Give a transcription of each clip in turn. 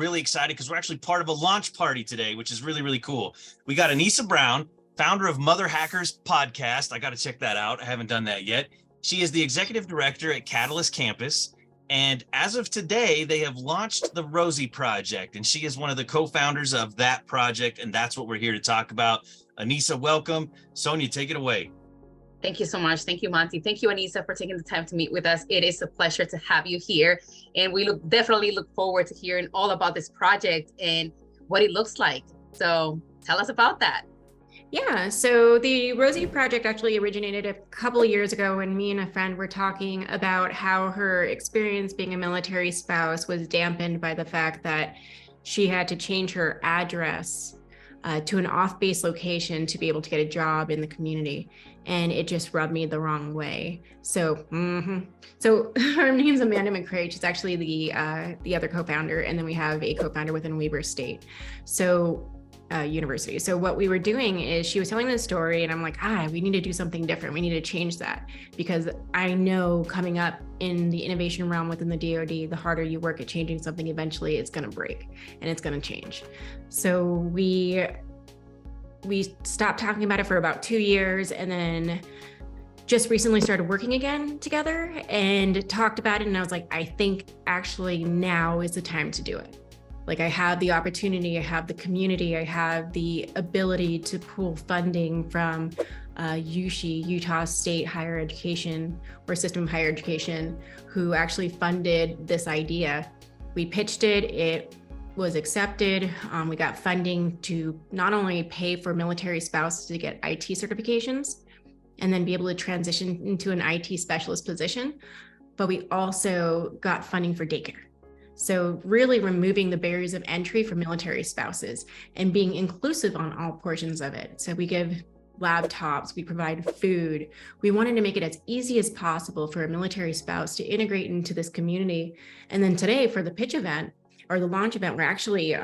really excited because we're actually part of a launch party today, which is really, really cool. We got Aniza Brown, founder of Mother Hackers podcast. I got to check that out. I haven't done that yet. She is the executive director at Catalyst Campus. And as of today, they have launched the Rosie Project, and she is one of the co-founders of that project. And that's what we're here to talk about. Aniza, welcome. Sonia, take it away. Thank you so much. Thank you, Monty. Thank you, Aniza, for taking the time to meet with us. It is a pleasure to have you here. And we definitely look forward to hearing all about this project and what it looks like. So tell us about that. Yeah, so the Rosie Project actually originated a couple of years ago when me and a friend were talking about how her experience being a military spouse was dampened by the fact that she had to change her address to an off-base location to be able to get a job in the community. And it just rubbed me the wrong way. So, her name's Amanda McCrae. She's actually the other co-founder. And then we have a co-founder within Weber State University. So what we were doing is she was telling the story and I'm like, we need to do something different. We need to change that because I know coming up in the innovation realm within the DoD, the harder you work at changing something, eventually it's going to break and it's going to change. So we stopped talking about it for about 2 years and then just recently started working again together and talked about it. And I was like, I think actually now is the time to do it. Like I have the opportunity, I have the community, I have the ability to pool funding from USHE, Utah State Higher Education or System of Higher Education, who actually funded this idea. We pitched it, it was accepted. We got funding to not only pay for military spouses to get IT certifications and then be able to transition into an IT specialist position, but we also got funding for daycare. So really removing the barriers of entry for military spouses and being inclusive on all portions of it. So we give laptops, we provide food. We wanted to make it as easy as possible for a military spouse to integrate into this community. And then today for the pitch event or the launch event, we're actually,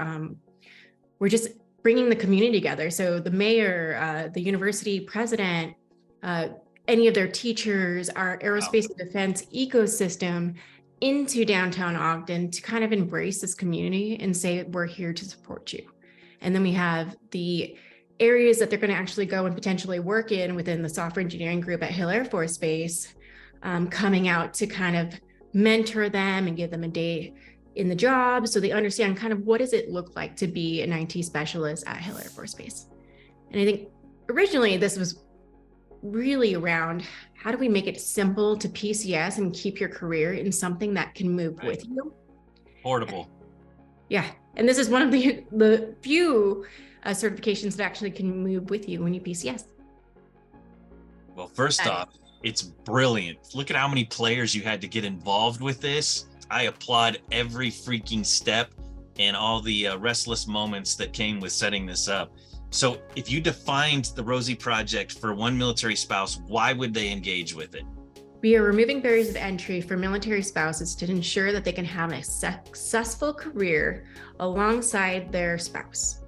we're just bringing the community together. So the mayor, the university president, any of their teachers, our aerospace and defense ecosystem, into downtown Ogden to kind of embrace this community and say, we're here to support you. And then we have the areas that they're going to actually go and potentially work in within the software engineering group at Hill Air Force Base, coming out to kind of mentor them and give them a day in the job so they understand kind of what does it look like to be an IT specialist at Hill Air Force Base. And I think originally this was really around how do we make it simple to PCS and keep your career in something that can move with you? Portable. Yeah. And this is one of the few certifications that actually can move with you when you PCS. Well, first off, it's brilliant. Look at how many players you had to get involved with this. I applaud every freaking step and all the restless moments that came with setting this up. So if you defined the Rosie Project for one military spouse, why would they engage with it? We are removing barriers of entry for military spouses to ensure that they can have a successful career alongside their spouse.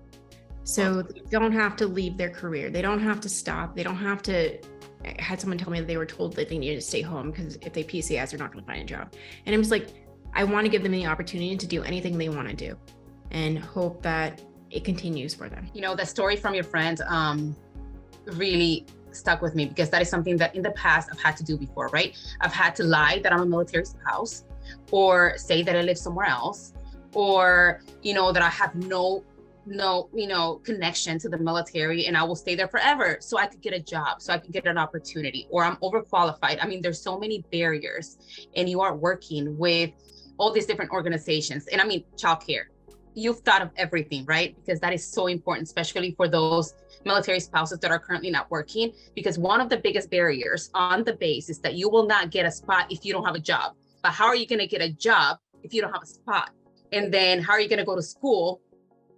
So they don't have to leave their career. They don't have to stop. They don't have to. I had someone tell me that they were told that they needed to stay home because if they PCS, they're not going to find a job. And I'm just like, I want to give them the opportunity to do anything they want to do and hope that it continues for them. You know, the story from your friend really stuck with me because that is something that in the past I've had to do before, right? I've had to lie that I'm a military spouse or say that I live somewhere else or, that I have no connection to the military and I will stay there forever so I could get a job, so I could get an opportunity, or I'm overqualified. I mean, there's so many barriers and you are working with all these different organizations. And I mean, childcare. You've thought of everything, right? Because that is so important, especially for those military spouses that are currently not working, because one of the biggest barriers on the base is that you will not get a spot if you don't have a job. But how are you going to get a job if you don't have a spot? And then how are you going to go to school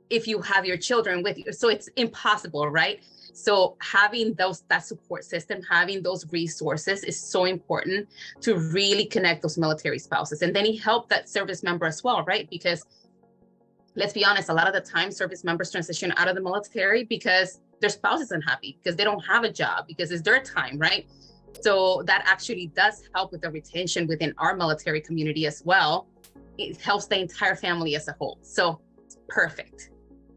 if you have your children with you? So it's impossible, right? So having that support system, having those resources is so important to really connect those military spouses. And then he helped that service member as well, right? Because let's be honest, a lot of the time service members transition out of the military because their spouse isn't happy, because they don't have a job, because it's their time, right? So that actually does help with the retention within our military community as well. it helps the entire family as a whole. So perfect.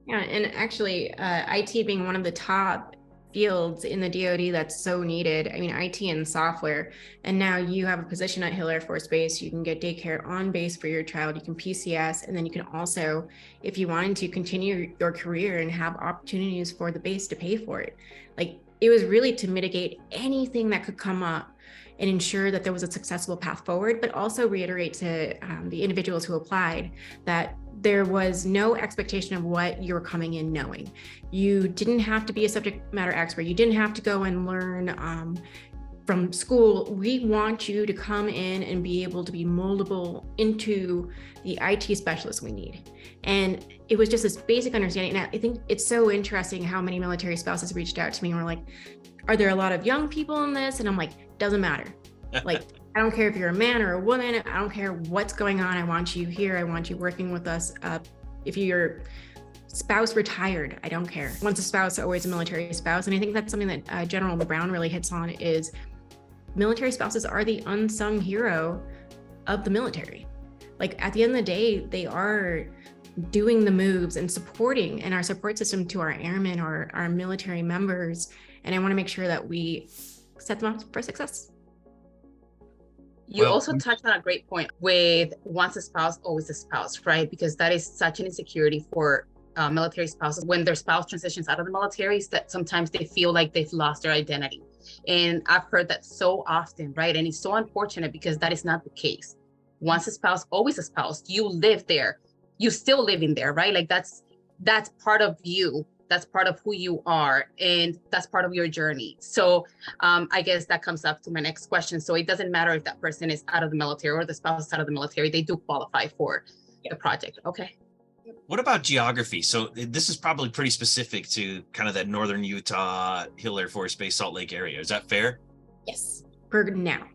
Yeah, and actually, IT being one of the top fields in the DoD that's so needed. I mean, IT and software. And now you have a position at Hill Air Force Base. You can get daycare on base for your child. You can PCS, and then you can also, if you wanted to, continue your career and have opportunities for the base to pay for it. Like, it was really to mitigate anything that could come up and ensure that there was a successful path forward, but also reiterate to the individuals who applied that there was no expectation of what you were coming in knowing. You didn't have to be a subject matter expert. You didn't have to go and learn from school. We want you to come in and be able to be moldable into the IT specialist we need. And it was just this basic understanding. And I think it's so interesting how many military spouses reached out to me and were like, are there a lot of young people in this? And I'm like, doesn't matter. Like, I don't care if you're a man or a woman. I don't care what's going on. I want you here. I want you working with us. If your spouse retired, I don't care. Once a spouse, always a military spouse. And I think that's something that General Brown really hits on is military spouses are the unsung hero of the military. Like, at the end of the day, they are doing the moves and supporting and our support system to our airmen or our military members. And I want to make sure that we set them up for success. You also touched on a great point with once a spouse, always a spouse, right? Because that is such an insecurity for military spouses when their spouse transitions out of the military, is that sometimes they feel like they've lost their identity. And I've heard that so often, right? And it's so unfortunate because that is not the case. Once a spouse, always a spouse. You live there. You still live in there, right? Like that's part of you. That's part of who you are, and that's part of your journey. So I guess that comes up to my next question. So it doesn't matter if that person is out of the military or the spouse is out of the military, they do qualify for the project. Okay. What about geography? So this is probably pretty specific to kind of that northern Utah, Hill Air Force Base, Salt Lake area. Is that fair? Yes, for now.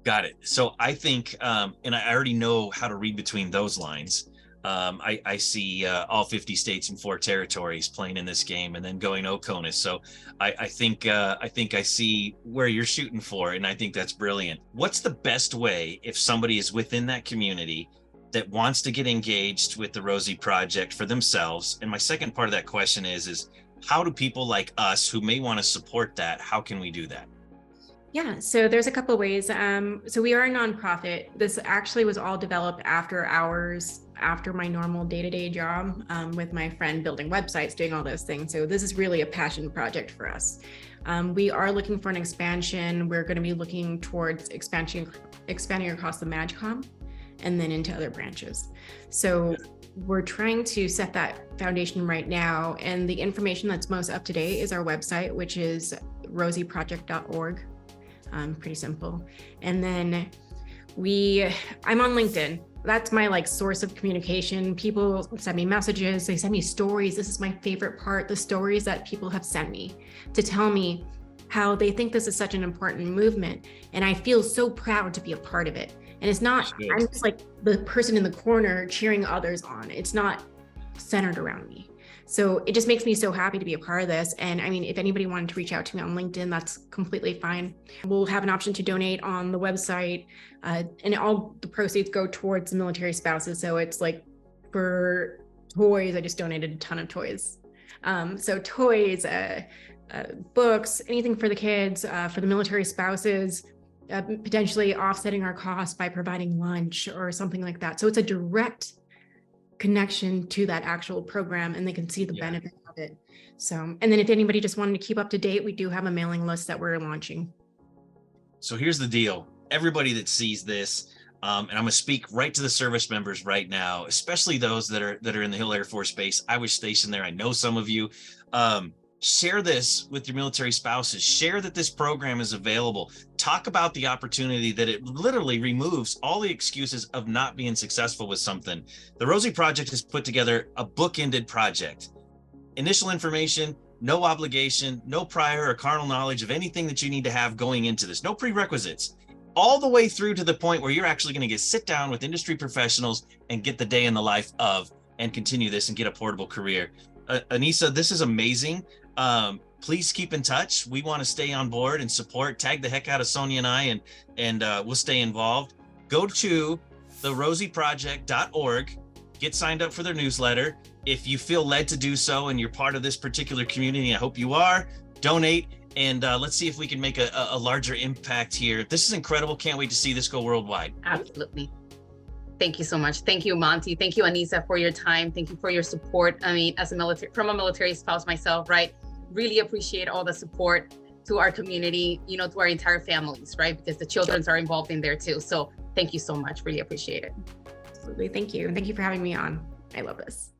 Got it. So I think, and I already know how to read between those lines. I see all 50 states and 4 territories playing in this game and then going OCONUS. So I think I see where you're shooting for, and I think that's brilliant. What's the best way if somebody is within that community that wants to get engaged with the Rosie Project for themselves? And my second part of that question is how do people like us who may want to support that, how can we do that? Yeah, so there's a couple of ways. So we are a nonprofit. This actually was all developed after hours, after my normal day-to-day job with my friend building websites, doing all those things. So this is really a passion project for us. We are looking for an expansion. We're going to be looking towards expanding across the MAGCOM and then into other branches. So we're trying to set that foundation right now. And the information that's most up to date is our website, which is rosieproject.org. Pretty simple. And then I'm on LinkedIn. That's my source of communication. People send me messages, they send me stories. This is my favorite part, the stories that people have sent me to tell me how they think this is such an important movement. And I feel so proud to be a part of it. And it's not, I'm just like the person in the corner cheering others on. It's not centered around me. So it just makes me so happy to be a part of this. And I mean, if anybody wanted to reach out to me on LinkedIn, that's completely fine. We'll have an option to donate on the website, and all the proceeds go towards military spouses. So it's like for toys, I just donated a ton of toys. So toys, books, anything for the kids, for the military spouses, potentially offsetting our costs by providing lunch or something like that. So it's a direct connection to that actual program, and they can see the benefit of it. So, and then if anybody just wanted to keep up to date, we do have a mailing list that we're launching. So here's the deal. Everybody that sees this, and I'm gonna speak right to the service members right now, especially those that are in the Hill Air Force Base. I was stationed there. I know some of you. Share this with your military spouses. Share that this program is available. Talk about the opportunity that it literally removes all the excuses of not being successful with something. The Rosie Project has put together a bookended project. Initial information, no obligation, no prior or carnal knowledge of anything that you need to have going into this. No prerequisites. All the way through to the point where you're actually going to sit down with industry professionals and get the day in the life of and continue this and get a portable career. Aniza, this is amazing. Please keep in touch. We want to stay on board and support. Tag the heck out of Sonia and I, and we'll stay involved. Go to therosieproject.org. Get signed up for their newsletter. If you feel led to do so and you're part of this particular community, I hope you are, donate. And let's see if we can make a larger impact here. This is incredible. Can't wait to see this go worldwide. Absolutely. Thank you so much. Thank you, Monty. Thank you, Aniza, for your time. Thank you for your support. I mean, as a military spouse myself, right? Really appreciate all the support to our community, you know, to our entire families, right? Because the children are involved in there too. So thank you so much. Really appreciate it. Absolutely. Thank you. And thank you for having me on. I love this.